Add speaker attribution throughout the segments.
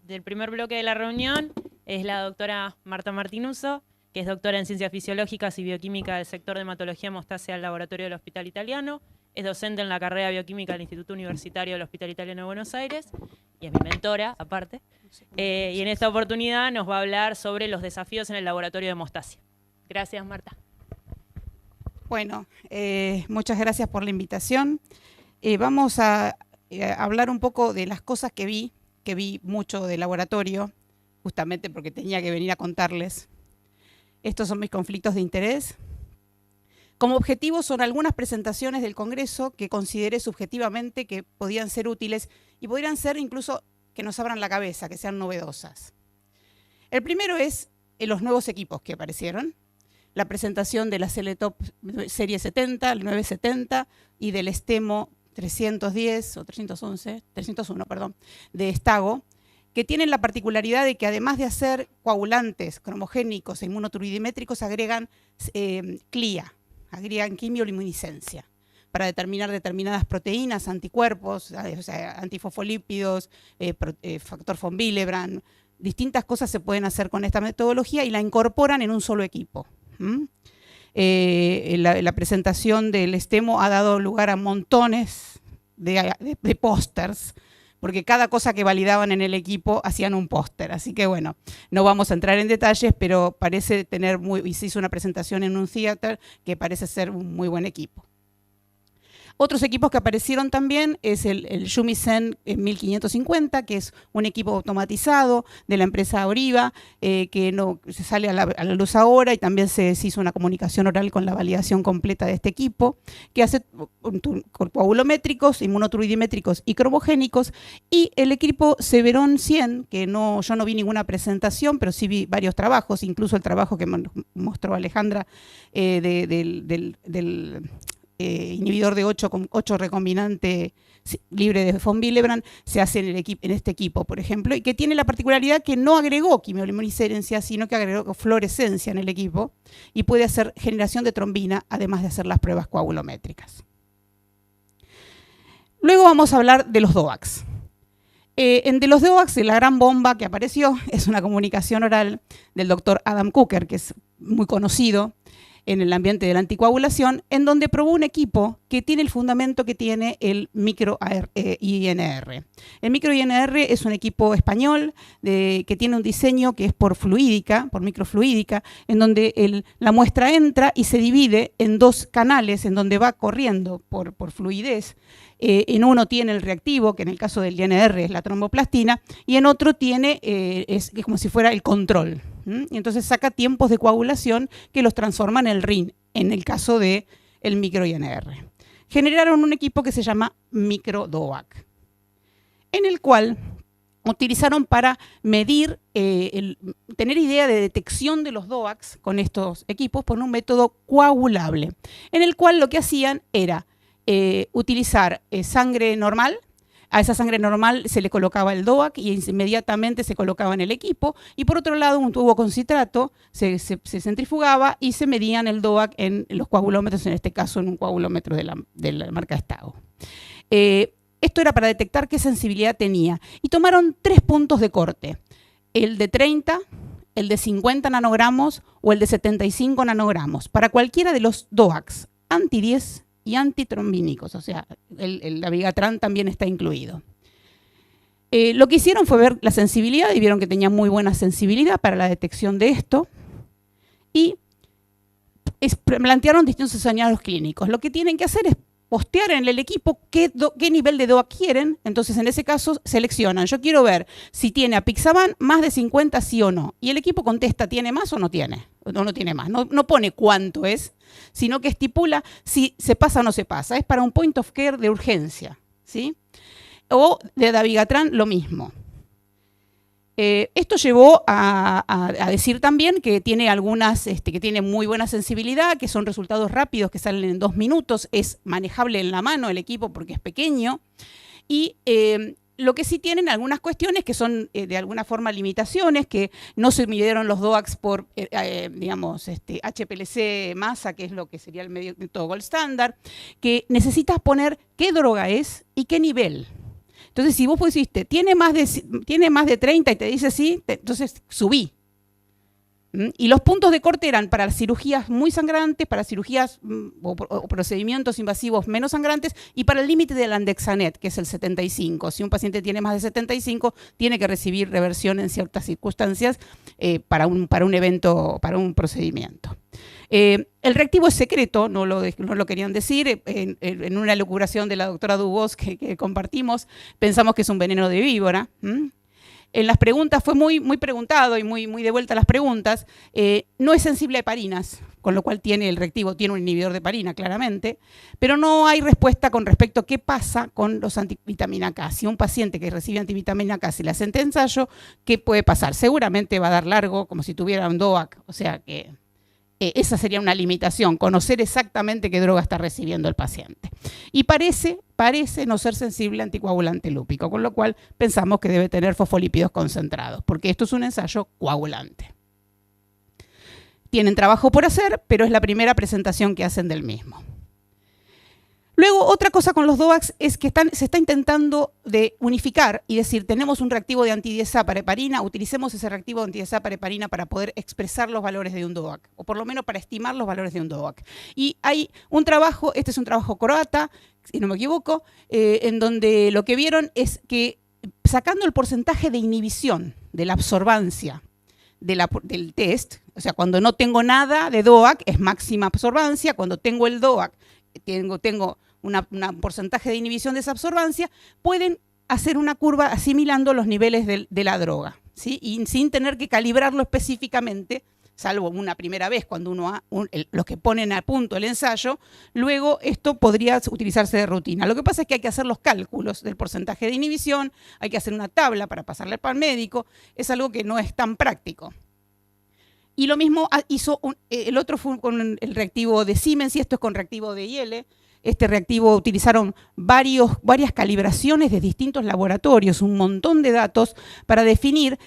Speaker 1: del primer bloque de la reunión es la doctora Marta Martinuso, que es doctora en Ciencias Fisiológicas y Bioquímica del sector de hematología hemostasia del Laboratorio del Hospital Italiano. Es docente en la carrera de Bioquímica del Instituto Universitario del Hospital Italiano de Buenos Aires y es mi mentora, aparte. Y en esta oportunidad nos va a hablar sobre los desafíos en el Laboratorio de Hemostasia. Gracias, Marta.
Speaker 2: Bueno, muchas gracias por la invitación. Vamos a hablar un poco de las cosas que vi mucho de laboratorio, justamente porque tenía que venir a contarles. Estos son mis conflictos de interés. Como objetivo son algunas presentaciones del Congreso que consideré subjetivamente que podían ser útiles y podrían ser incluso que nos abran la cabeza, que sean novedosas. El primero es los nuevos equipos que aparecieron. La presentación de la Celetop Serie 70, el 970 y del Estemo 310 o 301, perdón, de Stago, que tienen la particularidad de que además de hacer coagulantes cromogénicos e inmunoturbidimétricos agregan CLIA, agregan quimioluminiscencia, para determinar determinadas proteínas, anticuerpos, o sea, antifosfolípidos, factor von Willebrand, distintas cosas se pueden hacer con esta metodología y la incorporan en un solo equipo. La presentación del Estemo ha dado lugar a montones de pósters, porque cada cosa que validaban en el equipo hacían un póster. Así que bueno, no vamos a entrar en detalles, pero parece tener y se hizo una presentación en un theater que parece ser un muy buen equipo. Otros equipos que aparecieron también es el Shumisen 1550, que es un equipo automatizado de la empresa Oriva, que no se sale a la luz ahora, y también se hizo una comunicación oral con la validación completa de este equipo, que hace coagulométricos, inmunoturbidimétricos y cromogénicos, y el equipo Severon 100, que yo no vi ninguna presentación, pero sí vi varios trabajos, incluso el trabajo que mostró Alejandra del inhibidor de 8 recombinante libre de von Willebrand, se hace en este equipo, por ejemplo, y que tiene la particularidad que no agregó quimioluminiscencia, sino que agregó fluorescencia en el equipo y puede hacer generación de trombina, además de hacer las pruebas coagulométricas. Luego vamos a hablar de los DOACs. De los DOACs, la gran bomba que apareció es una comunicación oral del doctor Adam Cooker, que es muy conocido en el ambiente de la anticoagulación, en donde probó un equipo que tiene el fundamento que tiene el micro-INR. El micro-INR es un equipo español que tiene un diseño que es por microfluídica, en donde la muestra entra y se divide en dos canales, en donde va corriendo por fluidez. En uno tiene el reactivo, que en el caso del INR es la tromboplastina, y en otro tiene, es como si fuera el control. Y entonces saca tiempos de coagulación que los transforman en el RIN, en el caso del micro-INR. Generaron un equipo que se llama MicroDOAC, en el cual utilizaron para medir, tener idea de detección de los DOACs con estos equipos por un método coagulable, en el cual lo que hacían era utilizar sangre normal. A esa sangre normal se le colocaba el DOAC y inmediatamente se colocaba en el equipo. Y por otro lado, un tubo con citrato se centrifugaba y se medían el DOAC en los coagulómetros, en este caso en un coagulómetro de la marca Stago. Esto era para detectar qué sensibilidad tenía. Y tomaron 3 puntos de corte: el de 30, el de 50 nanogramos o el de 75 nanogramos, para cualquiera de los DOACs, anti-10 y antitrombínicos, o sea, el dabigatran también está incluido. Lo que hicieron fue ver la sensibilidad y vieron que tenía muy buena sensibilidad para la detección de esto y plantearon distintos escenarios clínicos. Lo que tienen que hacer es postear en el equipo qué nivel de DOAC quieren. Entonces, en ese caso, seleccionan. Yo quiero ver si tiene apixaban más de 50, sí o no. Y el equipo contesta, ¿tiene más o no tiene? O no tiene más. No pone cuánto es, sino que estipula si se pasa o no se pasa. Es para un point of care de urgencia, ¿sí? O de dabigatran, lo mismo. Esto llevó a decir también que tiene que tiene muy buena sensibilidad, que son resultados rápidos que salen en 2 minutos, es manejable en la mano el equipo porque es pequeño, y lo que sí tienen algunas cuestiones que son de alguna forma limitaciones, que no se midieron los DOACs por, digamos, HPLC masa, que es lo que sería el método gold standard, que necesitas poner qué droga es y qué nivel. Entonces, si vos pusiste, tiene más de 30 y te dice sí, entonces subí. Y los puntos de corte eran para cirugías muy sangrantes, para cirugías o procedimientos invasivos menos sangrantes y para el límite del Andexanet, que es el 75. Si un paciente tiene más de 75, tiene que recibir reversión en ciertas circunstancias para un evento, para un procedimiento. El reactivo es secreto, no lo querían decir. En una elucubración de la doctora Dubos que compartimos, pensamos que es un veneno de víbora. En las preguntas fue muy preguntado y muy de vuelta a las preguntas. No es sensible a heparinas, con lo cual el reactivo tiene un inhibidor de heparina, claramente, pero no hay respuesta con respecto a qué pasa con los antivitamina K. Si un paciente que recibe antivitamina K se le hace ensayo, ¿qué puede pasar? Seguramente va a dar largo, como si tuviera un DOAC, o sea que esa sería una limitación, conocer exactamente qué droga está recibiendo el paciente. Y parece no ser sensible a anticoagulante lúpico, con lo cual pensamos que debe tener fosfolípidos concentrados, porque esto es un ensayo coagulante. Tienen trabajo por hacer, pero es la primera presentación que hacen del mismo. Luego, otra cosa con los DOACs es que se está intentando de unificar y decir, tenemos un reactivo de anti-10A para heparina, utilicemos ese reactivo de anti-10A para heparina para poder expresar los valores de un DOAC, o por lo menos para estimar los valores de un DOAC. Y hay un trabajo, este es un trabajo croata, si no me equivoco, en donde lo que vieron es que sacando el porcentaje de inhibición de la absorbancia del test, o sea, cuando no tengo nada de DOAC es máxima absorbancia, cuando tengo el DOAC tengo un porcentaje de inhibición de esa absorbancia, pueden hacer una curva asimilando los niveles de la droga, ¿sí? Y sin tener que calibrarlo específicamente, salvo una primera vez cuando los que ponen a punto el ensayo, luego esto podría utilizarse de rutina. Lo que pasa es que hay que hacer los cálculos del porcentaje de inhibición, hay que hacer una tabla para pasarle al médico, es algo que no es tan práctico. Y lo mismo hizo el otro fue con el reactivo de Siemens, y esto es con reactivo de IL. Este reactivo utilizaron varias calibraciones de distintos laboratorios, un montón de datos para definir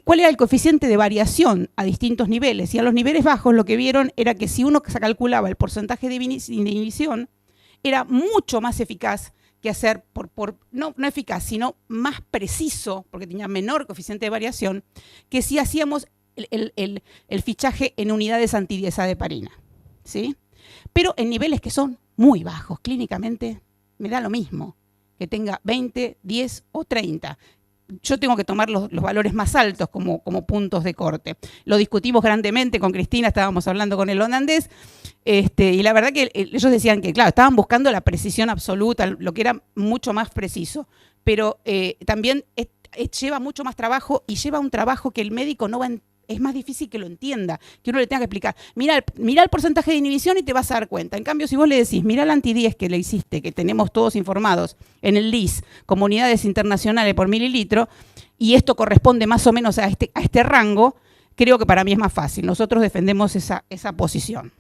Speaker 2: cuál era el coeficiente de variación a distintos niveles. Y a los niveles bajos lo que vieron era que si uno se calculaba el porcentaje de inhibición, era mucho más eficaz que hacer, no eficaz, sino más preciso, porque tenía menor coeficiente de variación, que si hacíamos el fichaje en unidades anti-10A de heparina, ¿sí? Pero en niveles que son muy bajos. Clínicamente me da lo mismo que tenga 20, 10 o 30. Yo tengo que tomar los valores más altos como puntos de corte. Lo discutimos grandemente con Cristina, estábamos hablando con el holandés, y la verdad que ellos decían que, claro, estaban buscando la precisión absoluta, lo que era mucho más preciso, pero también lleva mucho más trabajo y lleva un trabajo que el médico no va a es más difícil que lo entienda, que uno le tenga que explicar. Mira el porcentaje de inhibición y te vas a dar cuenta. En cambio, si vos le decís, mira el anti-10 que le hiciste, que tenemos todos informados en el LIS, como unidades internacionales por mililitro, y esto corresponde más o menos a este rango, creo que para mí es más fácil. Nosotros defendemos esa posición.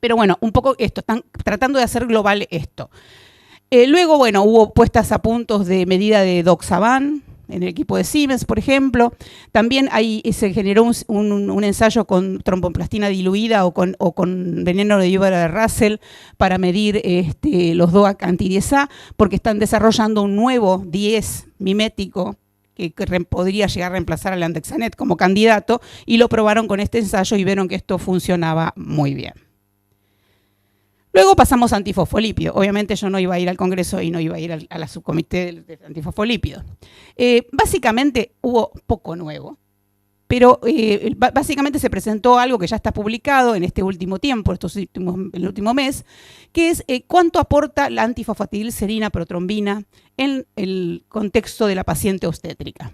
Speaker 2: Pero bueno, un poco esto, están tratando de hacer global esto. Luego, bueno, hubo puestas a puntos de medida de Doxaban, en el equipo de Siemens, por ejemplo. También se generó un ensayo con tromboplastina diluida o con veneno de víbora de Russell para medir los DOAC anti-10A, porque están desarrollando un nuevo 10 mimético que podría llegar a reemplazar al Andexanet como candidato, y lo probaron con este ensayo y vieron que esto funcionaba muy bien. Luego pasamos a antifosfolípido. Obviamente yo no iba a ir al Congreso y no iba a ir a la subcomité de antifosfolípido. Básicamente hubo poco nuevo, pero básicamente se presentó algo que ya está publicado en este último tiempo, el último mes, que es cuánto aporta la antifosfatidilcerina protrombina en el contexto de la paciente obstétrica.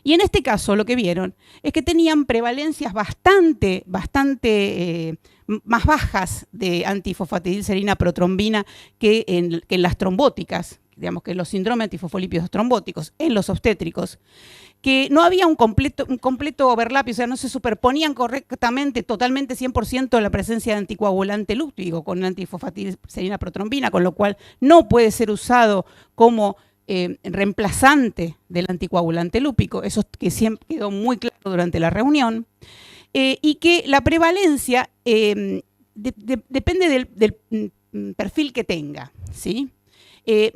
Speaker 2: Y en este caso lo que vieron es que tenían prevalencias bastante más bajas de antifosfatidilcerina protrombina que en las trombóticas, digamos que en los síndromes antifosfolípidos trombóticos, en los obstétricos, que no había un completo overlap, o sea, no se superponían correctamente, totalmente 100% la presencia de anticoagulante lúpico con antifosfatidilcerina protrombina, con lo cual no puede ser usado como reemplazante del anticoagulante lúpico. Eso que siempre quedó muy claro durante la reunión. Y que la prevalencia depende del perfil que tenga, ¿sí?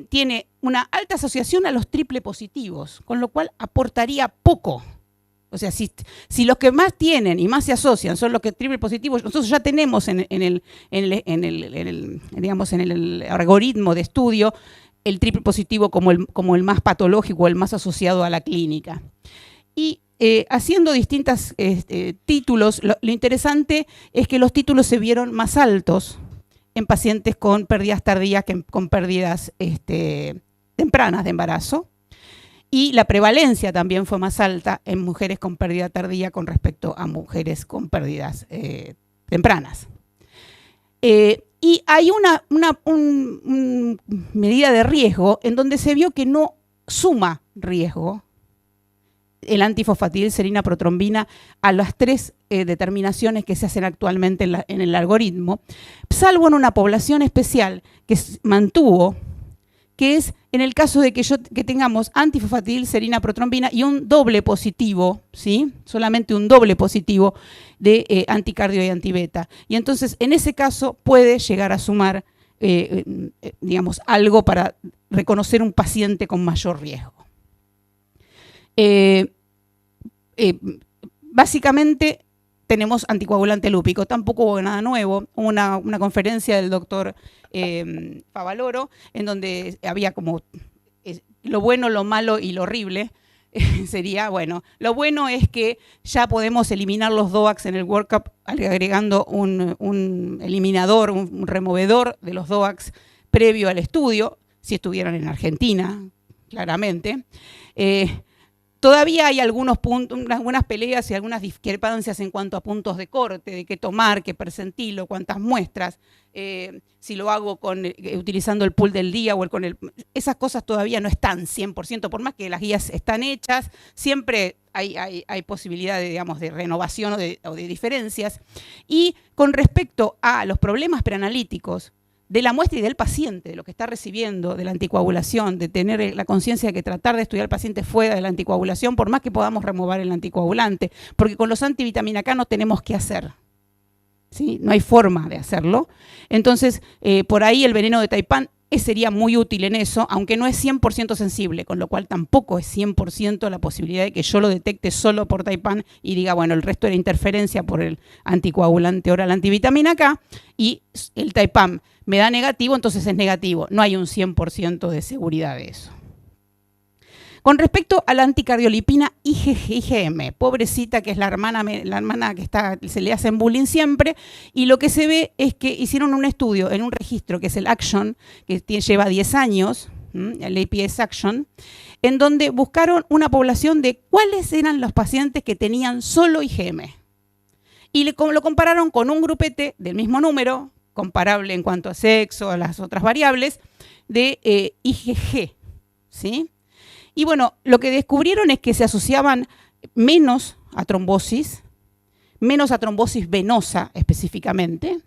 Speaker 2: tiene una alta asociación a los triple positivos, con lo cual aportaría poco. O sea, si los que más tienen y más se asocian son los que triple positivos, nosotros ya tenemos en el algoritmo de estudio el triple positivo como el más patológico, el más asociado a la clínica. Y haciendo distintos títulos, lo interesante es que los títulos se vieron más altos en pacientes con pérdidas tardías que con pérdidas tempranas de embarazo. Y la prevalencia también fue más alta en mujeres con pérdida tardía con respecto a mujeres con pérdidas tempranas. Y hay una medida de riesgo en donde se vio que no suma riesgo el antifosfatidilcerina protrombina a las 3 determinaciones que se hacen actualmente en el algoritmo, salvo en una población especial que mantuvo, que es en el caso de que tengamos antifosfatidilcerina protrombina y un doble positivo, ¿sí? Solamente un doble positivo de anticardio y antibeta. Y entonces, en ese caso, puede llegar a sumar, digamos, algo para reconocer un paciente con mayor riesgo. Básicamente, tenemos anticoagulante lúpico, tampoco hubo nada nuevo. Hubo una conferencia del doctor Favaloro, en donde había como lo bueno, lo malo y lo horrible. Sería, bueno, lo bueno es que ya podemos eliminar los DOACs en el workup agregando un eliminador, un removedor de los DOACs previo al estudio, si estuvieran en Argentina, claramente. Todavía hay algunos puntos, algunas peleas y algunas discrepancias en cuanto a puntos de corte, de qué tomar, qué percentilo, cuántas muestras, si lo hago utilizando el pool del día o esas cosas todavía no están 100%, por más que las guías están hechas, siempre hay posibilidad de renovación o de diferencias. Y con respecto a los problemas preanalíticos, de la muestra y del paciente, de lo que está recibiendo, de la anticoagulación, de tener la conciencia de que tratar de estudiar al paciente fuera de la anticoagulación, por más que podamos remover el anticoagulante, porque con los antivitamina K no tenemos que hacer, ¿sí? No hay forma de hacerlo. Entonces, por ahí el veneno de Taipan sería muy útil en eso, aunque no es 100% sensible, con lo cual tampoco es 100% la posibilidad de que yo lo detecte solo por Taipan y diga, bueno, el resto era interferencia por el anticoagulante oral antivitamina K y el Taipan me da negativo, entonces es negativo. No hay un 100% de seguridad de eso. Con respecto a la anticardiolipina IgM, pobrecita, que es la hermana que se le hacen bullying siempre, y lo que se ve es que hicieron un estudio en un registro que es el ACTION, que lleva 10 años, el APS ACTION, en donde buscaron una población de cuáles eran los pacientes que tenían solo IgM. Y lo compararon con un grupete del mismo número, comparable en cuanto a sexo, a las otras variables, de IgG, ¿sí? Y bueno, lo que descubrieron es que se asociaban menos a trombosis venosa específicamente,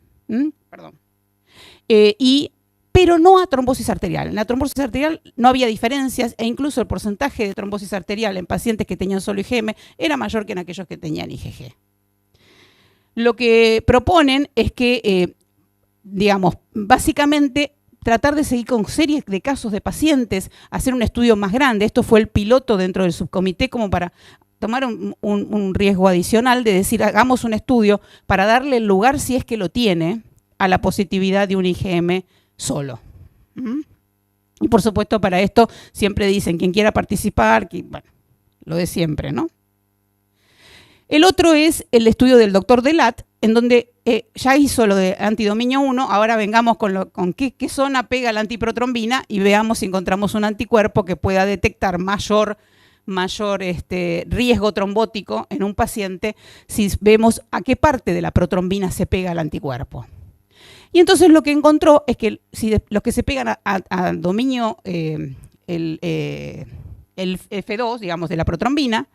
Speaker 2: pero no a trombosis arterial. En la trombosis arterial no había diferencias e incluso el porcentaje de trombosis arterial en pacientes que tenían solo IgM era mayor que en aquellos que tenían IgG. Lo que proponen es que básicamente tratar de seguir con series de casos de pacientes, hacer un estudio más grande. Esto fue el piloto dentro del subcomité como para tomar un riesgo adicional de decir, hagamos un estudio para darle el lugar, si es que lo tiene, a la positividad de un IgM solo. Y por supuesto para esto siempre dicen, quien quiera participar, bueno, lo de siempre, ¿no? El otro es el estudio del doctor Delat, en donde ya hizo lo de antidominio 1, ahora vengamos con qué zona pega la antiprotrombina y veamos si encontramos un anticuerpo que pueda detectar mayor riesgo trombótico en un paciente si vemos a qué parte de la protrombina se pega el anticuerpo. Y entonces lo que encontró es que si los que se pegan a dominio, el F2, digamos, de la protrombina,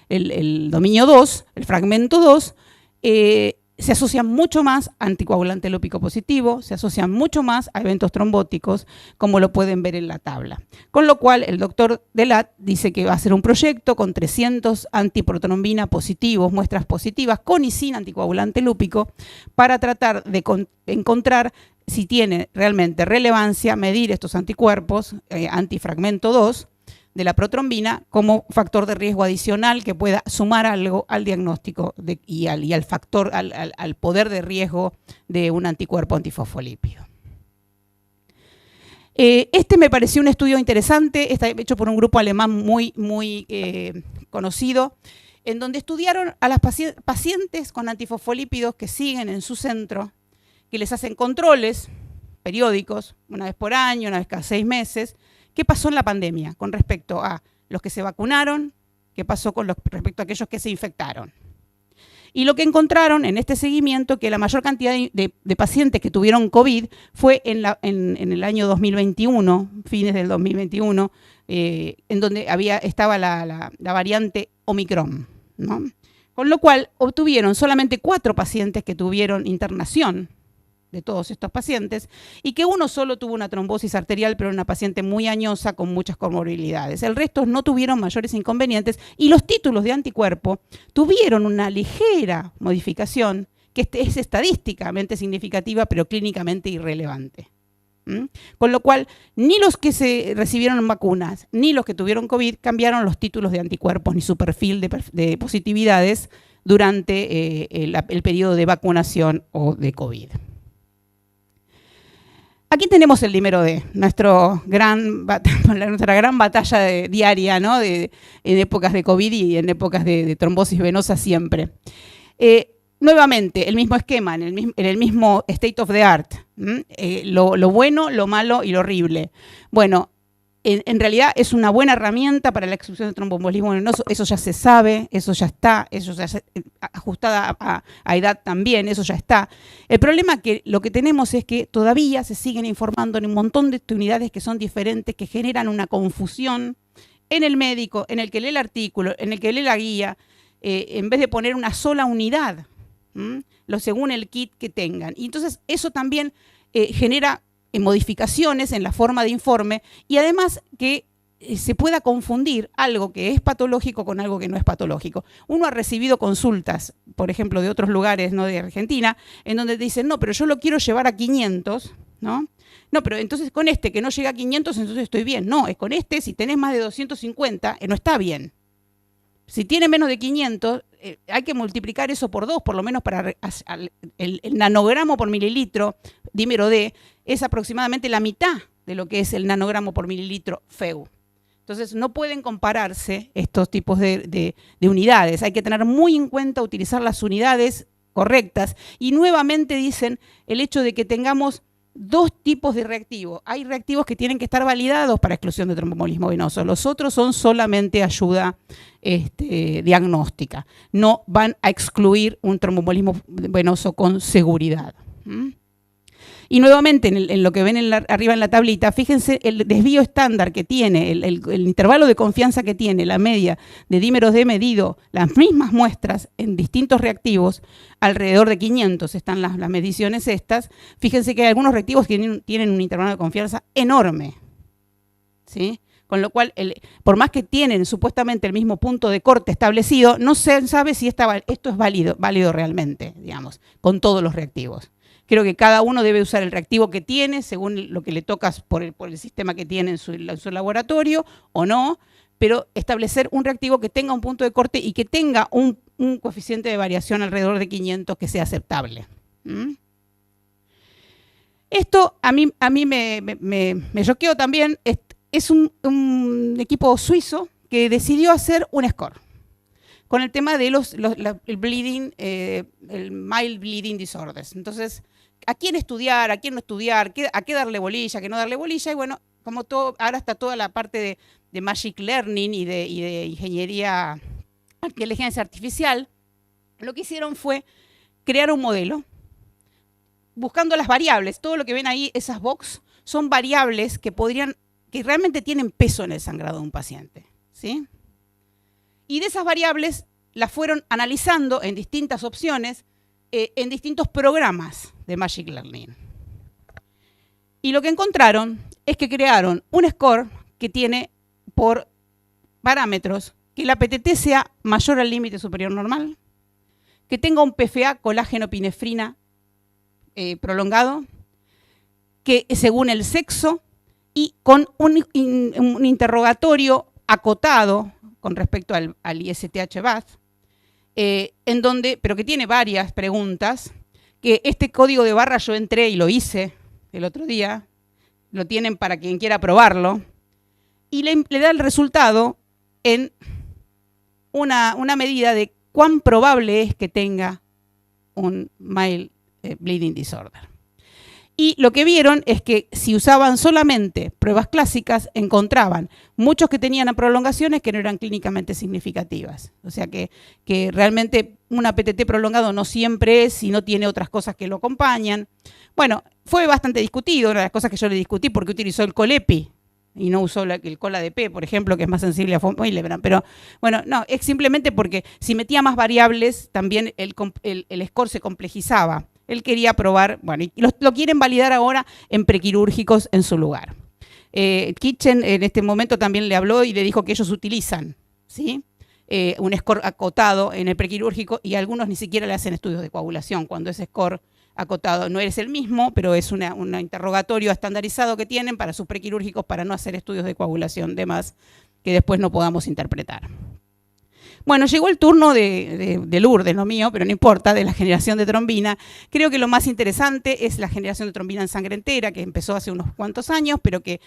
Speaker 2: el dominio 2, el fragmento 2, se asocian mucho más a anticoagulante lúpico positivo, se asocian mucho más a eventos trombóticos, como lo pueden ver en la tabla. Con lo cual, el doctor Delat dice que va a hacer un proyecto con 300 antiprotrombina positivos, muestras positivas, con y sin anticoagulante lúpico, para tratar de encontrar si tiene realmente relevancia medir estos anticuerpos, antifragmento 2, de la protrombina como factor de riesgo adicional que pueda sumar algo al diagnóstico y al factor, al poder de riesgo de un anticuerpo antifosfolípido. Este me pareció un estudio interesante, está hecho por un grupo alemán muy conocido, en donde estudiaron a las pacientes con antifosfolípidos que siguen en su centro, que les hacen controles periódicos, una vez por año, una vez cada 6 meses. ¿Qué pasó en la pandemia con respecto a los que se vacunaron? ¿Qué pasó con respecto a aquellos que se infectaron? Y lo que encontraron en este seguimiento, que la mayor cantidad de pacientes que tuvieron COVID fue en el año 2021, fines del 2021, en donde estaba la variante Omicron, ¿no? Con lo cual obtuvieron solamente 4 pacientes que tuvieron internación de todos estos pacientes, y que uno solo tuvo una trombosis arterial, pero una paciente muy añosa con muchas comorbilidades. El resto no tuvieron mayores inconvenientes, y los títulos de anticuerpo tuvieron una ligera modificación, que es estadísticamente significativa, pero clínicamente irrelevante. Con lo cual, ni los que se recibieron vacunas, ni los que tuvieron COVID, cambiaron los títulos de anticuerpos, ni su perfil de positividades durante el periodo de vacunación o de COVID. Aquí tenemos el dímero D, nuestra gran batalla diaria, ¿no? En épocas de COVID y en épocas de trombosis venosa siempre. Nuevamente, el mismo esquema, en el mismo state of the art, lo bueno, lo malo y lo horrible. Bueno, en realidad es una buena herramienta para la exclusión de tromboembolismo venoso, eso ya se sabe, eso ya está, eso ya ajustada a edad también, eso ya está. El problema que lo que tenemos es que todavía se siguen informando en un montón de unidades que son diferentes, que generan una confusión en el médico, en el que lee el artículo, en el que lee la guía, en vez de poner una sola unidad, según el kit que tengan. Y entonces eso también genera modificaciones en la forma de informe, y además que se pueda confundir algo que es patológico con algo que no es patológico. Uno ha recibido consultas, por ejemplo, de otros lugares, no de Argentina, en donde te dicen, no, pero yo lo quiero llevar a 500, ¿no? No, pero entonces con este que no llega a 500, entonces estoy bien. No, es con este, si tenés más de 250, no está bien. Si tiene menos de 500, hay que multiplicar eso por 2, por lo menos para el nanogramo por mililitro, dímero D, es aproximadamente la mitad de lo que es el nanogramo por mililitro FEU. Entonces no pueden compararse estos tipos de unidades, hay que tener muy en cuenta utilizar las unidades correctas, y nuevamente dicen el hecho de que tengamos 2 tipos de reactivos. Hay reactivos que tienen que estar validados para exclusión de tromboembolismo venoso. Los otros son solamente ayuda diagnóstica. No van a excluir un tromboembolismo venoso con seguridad. Y nuevamente, en lo que ven arriba en la tablita, fíjense el desvío estándar que tiene, el intervalo de confianza que tiene la media de dímeros D medido, las mismas muestras en distintos reactivos, alrededor de 500 están las mediciones estas. Fíjense que hay algunos reactivos que tienen un intervalo de confianza enorme, ¿sí? Con lo cual, por más que tienen supuestamente el mismo punto de corte establecido, no se sabe si esto es válido realmente, digamos, con todos los reactivos. Creo que cada uno debe usar el reactivo que tiene según lo que le toca por el sistema que tiene en su laboratorio o no, pero establecer un reactivo que tenga un punto de corte y que tenga un coeficiente de variación alrededor de 500 que sea aceptable. Esto a mí me choqueó también. Es un equipo suizo que decidió hacer un score con el tema de el bleeding, el mild bleeding disorders. Entonces, ¿a quién estudiar, a quién no estudiar, a qué darle bolilla, a qué no darle bolilla? Y bueno, como todo, ahora está toda la parte de Magic Learning y de ingeniería, inteligencia artificial. Lo que hicieron fue crear un modelo, buscando las variables. Todo lo que ven ahí, esas box, son variables que realmente tienen peso en el sangrado de un paciente, ¿sí? Y de esas variables las fueron analizando en distintas opciones, en distintos programas de Magic Learning. Y lo que encontraron es que crearon un score que tiene por parámetros que la PTT sea mayor al límite superior normal, que tenga un PFA colágeno-pinefrina prolongado, que según el sexo y con un interrogatorio acotado con respecto al ISTH-BAT, en donde, pero que tiene varias preguntas, que este código de barra yo entré y lo hice el otro día, lo tienen para quien quiera probarlo, y le da el resultado en una medida de cuán probable es que tenga un mild bleeding disorder. Y lo que vieron es que si usaban solamente pruebas clásicas, encontraban muchos que tenían prolongaciones que no eran clínicamente significativas. O sea que realmente una PTT prolongado no siempre es, si no tiene otras cosas que lo acompañan. Bueno, fue bastante discutido, una de las cosas que yo le discutí, porque utilizó el COLEPI y no usó el COLA-DP, por ejemplo, que es más sensible a Willebrand. Pero bueno, no, es simplemente porque si metía más variables, también el score se complejizaba. Él quería probar, bueno, y lo quieren validar ahora en prequirúrgicos en su lugar. Kitchen en este momento también le habló y le dijo que ellos utilizan, ¿sí? Un score acotado en el prequirúrgico y algunos ni siquiera le hacen estudios de coagulación cuando ese score acotado no es el mismo, pero es un interrogatorio estandarizado que tienen para sus prequirúrgicos para no hacer estudios de coagulación de más que después no podamos interpretar. Bueno, llegó el turno de Lourdes, no mío, pero no importa, de la generación de trombina. Creo que lo más interesante es la generación de trombina en sangre entera, que empezó hace unos cuantos años, pero que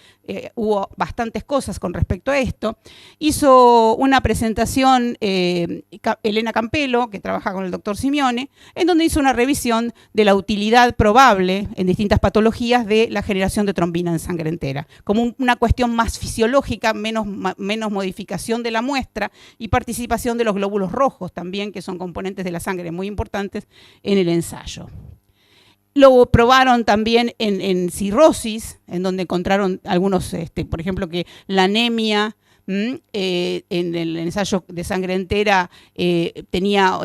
Speaker 2: hubo bastantes cosas con respecto a esto. Hizo una presentación Elena Campelo, que trabaja con el doctor Simeone, en donde hizo una revisión de la utilidad probable en distintas patologías de la generación de trombina en sangre entera, como una cuestión más fisiológica, menos modificación de la muestra y participación de los glóbulos rojos también, que son componentes de la sangre muy importantes en el ensayo. Lo probaron también en cirrosis, en donde encontraron algunos, por ejemplo, que la anemia en el ensayo de sangre entera tenía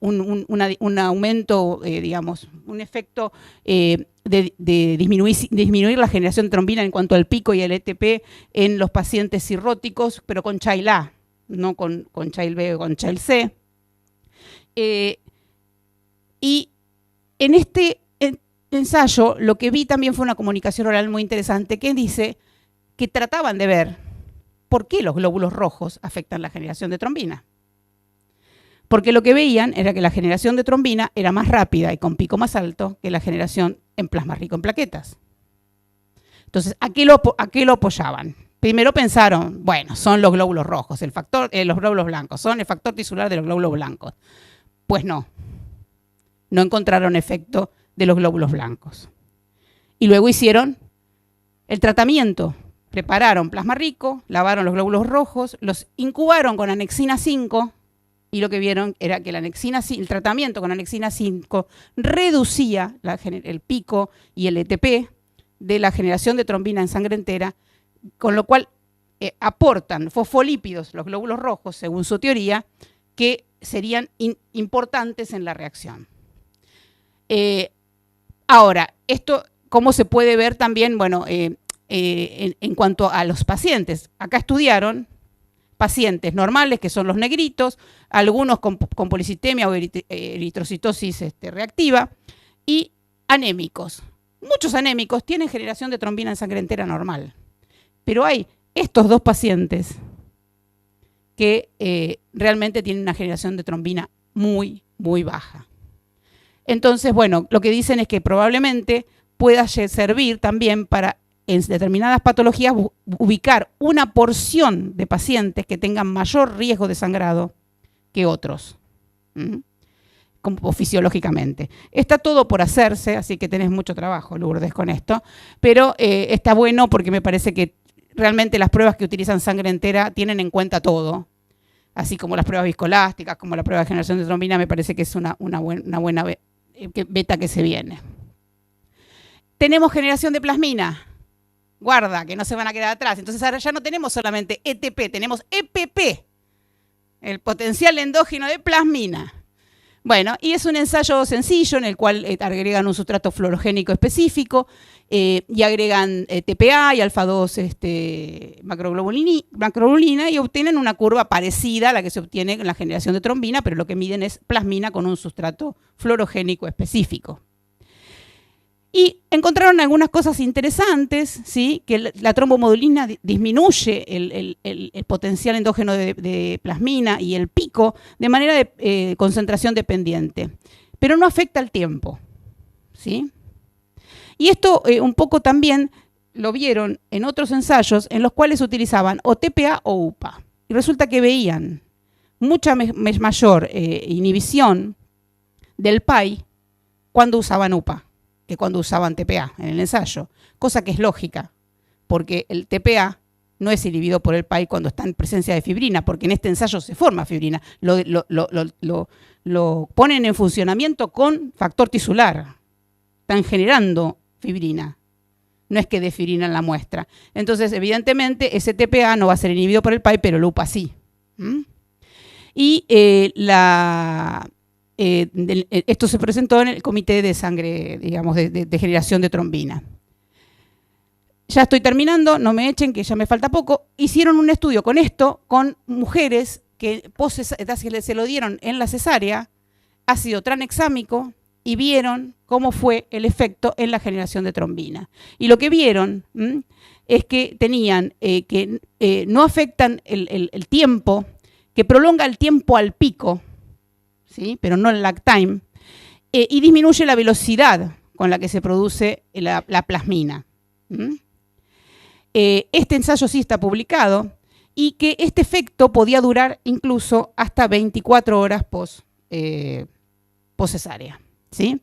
Speaker 2: un aumento, digamos, un efecto de disminuir la generación de trombina en cuanto al pico y el ETP en los pacientes cirróticos, pero con Child A, no con Child B o con Child C. Y en este ensayo lo que vi también fue una comunicación oral muy interesante que dice que trataban de ver por qué los glóbulos rojos afectan la generación de trombina. Porque lo que veían era que la generación de trombina era más rápida y con pico más alto que la generación en plasma rico en plaquetas. Entonces, ¿a qué lo apoyaban? Primero pensaron, bueno, son los glóbulos rojos, los glóbulos blancos, son el factor tisular de los glóbulos blancos. Pues no encontraron efecto de los glóbulos blancos. Y luego hicieron el tratamiento, prepararon plasma rico, lavaron los glóbulos rojos, los incubaron con anexina 5 y lo que vieron era que el tratamiento con anexina 5 reducía el pico y el ETP de la generación de trombina en sangre entera, con lo cual aportan fosfolípidos, los glóbulos rojos, según su teoría, que serían importantes en la reacción. Ahora, esto, ¿cómo se puede ver también? Bueno, en cuanto a los pacientes. Acá estudiaron pacientes normales, que son los negritos, algunos con policitemia o eritrocitosis reactiva, y anémicos. Muchos anémicos tienen generación de trombina en sangre entera normal. Pero hay estos dos pacientes que realmente tienen una generación de trombina muy, muy baja. Entonces, bueno, lo que dicen es que probablemente pueda servir también para, en determinadas patologías, ubicar una porción de pacientes que tengan mayor riesgo de sangrado que otros, como fisiológicamente. Está todo por hacerse, así que tenés mucho trabajo, Lourdes, con esto, pero está bueno porque me parece que realmente las pruebas que utilizan sangre entera tienen en cuenta todo, así como las pruebas viscoelásticas, como la prueba de generación de trombina, me parece que es una buena beta que se viene. Tenemos generación de plasmina, guarda, que no se van a quedar atrás. Entonces ahora ya no tenemos solamente ETP, tenemos EPP, el potencial endógeno de plasmina. Bueno, y es un ensayo sencillo en el cual agregan un sustrato fluorogénico específico y agregan TPA y alfa-2 macroglobulina y obtienen una curva parecida a la que se obtiene en la generación de trombina, pero lo que miden es plasmina con un sustrato fluorogénico específico. Y encontraron algunas cosas interesantes, ¿sí? Que la trombomodulina disminuye el potencial endógeno de plasmina y el pico de manera de concentración dependiente, pero no afecta el tiempo, ¿sí? Y esto un poco también lo vieron en otros ensayos en los cuales utilizaban o TPA o UPA. Y resulta que veían mucha mayor inhibición del PAI cuando usaban UPA que cuando usaban TPA en el ensayo, cosa que es lógica, porque el TPA no es inhibido por el PAI cuando está en presencia de fibrina, porque en este ensayo se forma fibrina, lo ponen en funcionamiento con factor tisular, están generando fibrina, no es que desfibrinan la muestra. Entonces, evidentemente, ese TPA no va a ser inhibido por el PAI, pero el UPA sí. Y esto se presentó en el comité de sangre, digamos, de generación de trombina. Ya estoy terminando, no me echen, que ya me falta poco. Hicieron un estudio con esto, con mujeres que se lo dieron en la cesárea, ácido tranexámico, y vieron cómo fue el efecto en la generación de trombina. Y lo que vieron es que tenían que no afectan el tiempo, que prolonga el tiempo al pico, ¿sí? Pero no el lag time, y disminuye la velocidad con la que se produce la plasmina. Este ensayo sí está publicado y que este efecto podía durar incluso hasta 24 horas post cesárea, ¿sí?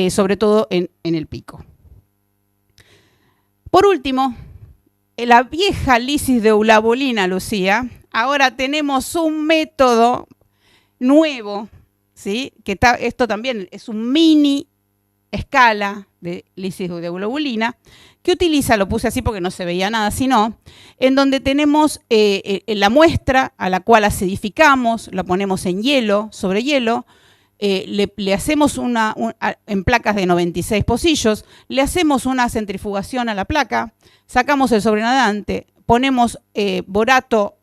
Speaker 2: Sobre todo en el pico. Por último, la vieja lisis de eulabolina, Lucía, ahora tenemos un método nuevo, ¿sí? Que esto también es un mini escala de lisis de eulabolina, que utiliza, lo puse así porque no se veía nada, sino en donde tenemos la muestra a la cual acidificamos, la ponemos en hielo, sobre hielo, le hacemos en placas de 96 pocillos, le hacemos una centrifugación a la placa, sacamos el sobrenadante, ponemos borato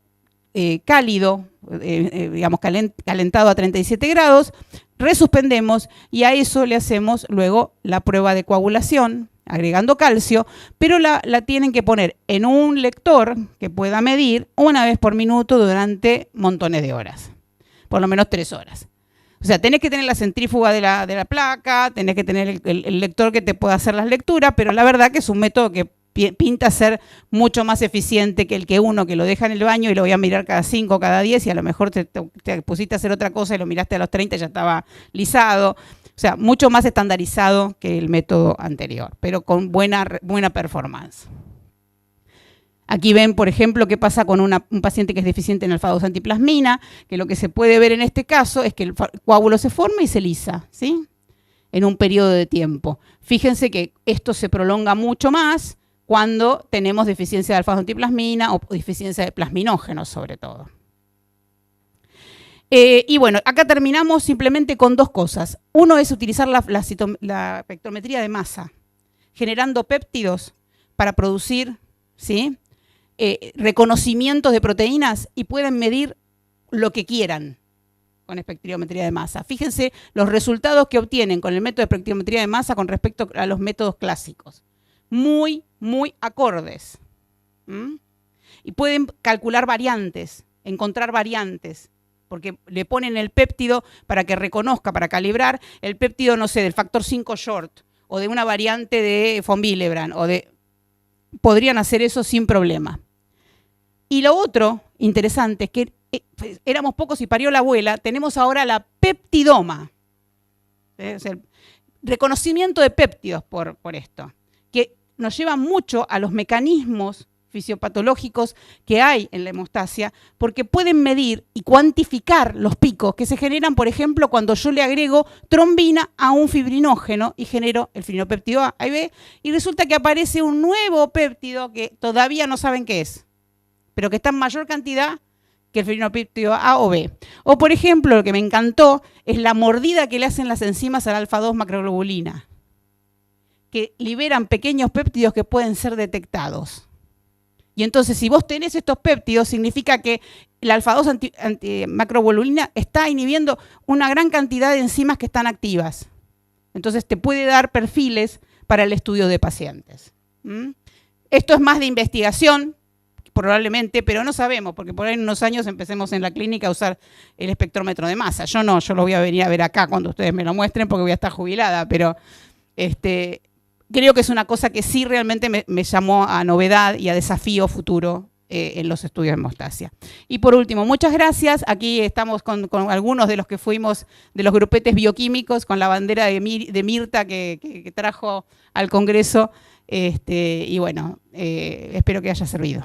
Speaker 2: cálido, digamos calentado a 37 grados, resuspendemos y a eso le hacemos luego la prueba de coagulación, agregando calcio, pero la tienen que poner en un lector que pueda medir una vez por minuto durante montones de horas, por lo menos 3 horas. O sea, tenés que tener la centrífuga de la placa, tenés que tener el lector que te pueda hacer las lecturas, pero la verdad que es un método que pinta ser mucho más eficiente que el que uno que lo deja en el baño y lo voy a mirar cada 5, cada 10 y a lo mejor te pusiste a hacer otra cosa y lo miraste a los 30 y ya estaba lisado. O sea, mucho más estandarizado que el método anterior, pero con buena performance. Aquí ven, por ejemplo, qué pasa con un paciente que es deficiente en alfa-2 antiplasmina, que lo que se puede ver en este caso es que el coágulo se forma y se lisa, ¿sí? En un periodo de tiempo. Fíjense que esto se prolonga mucho más cuando tenemos deficiencia de alfa-2 antiplasmina o deficiencia de plasminógenos, sobre todo. Y bueno, acá terminamos simplemente con 2 cosas. Uno es utilizar la espectrometría de masa, generando péptidos para producir, ¿sí? Reconocimientos de proteínas y pueden medir lo que quieran con espectrometría de masa. Fíjense los resultados que obtienen con el método de espectrometría de masa con respecto a los métodos clásicos. Muy, muy acordes. Y pueden calcular variantes, encontrar variantes, porque le ponen el péptido para que reconozca, para calibrar el péptido, no sé, del factor 5 short, o de una variante de von Willebrand, podrían hacer eso sin problema. Y lo otro interesante es que éramos pocos y parió la abuela, tenemos ahora la peptidoma. O sea, el reconocimiento de péptidos por esto, que nos lleva mucho a los mecanismos fisiopatológicos que hay en la hemostasia, porque pueden medir y cuantificar los picos que se generan, por ejemplo, cuando yo le agrego trombina a un fibrinógeno y genero el fibrinopéptido A y B, y resulta que aparece un nuevo péptido que todavía no saben qué es, pero que está en mayor cantidad que el ferinopéptido A o B. O, por ejemplo, lo que me encantó es la mordida que le hacen las enzimas a la alfa-2 macroglobulina, que liberan pequeños péptidos que pueden ser detectados. Y entonces, si vos tenés estos péptidos, significa que la alfa-2 macroglobulina está inhibiendo una gran cantidad de enzimas que están activas. Entonces, te puede dar perfiles para el estudio de pacientes. Esto es más de investigación, probablemente, pero no sabemos, porque por ahí en unos años empecemos en la clínica a usar el espectrómetro de masa. Yo no, yo lo voy a venir a ver acá cuando ustedes me lo muestren, porque voy a estar jubilada, pero creo que es una cosa que sí realmente me llamó a novedad y a desafío futuro en los estudios de hemostasia. Y por último, muchas gracias. Aquí estamos con algunos de los que fuimos de los grupetes bioquímicos, con la bandera de Mirta que trajo al Congreso. Y bueno, espero que haya servido.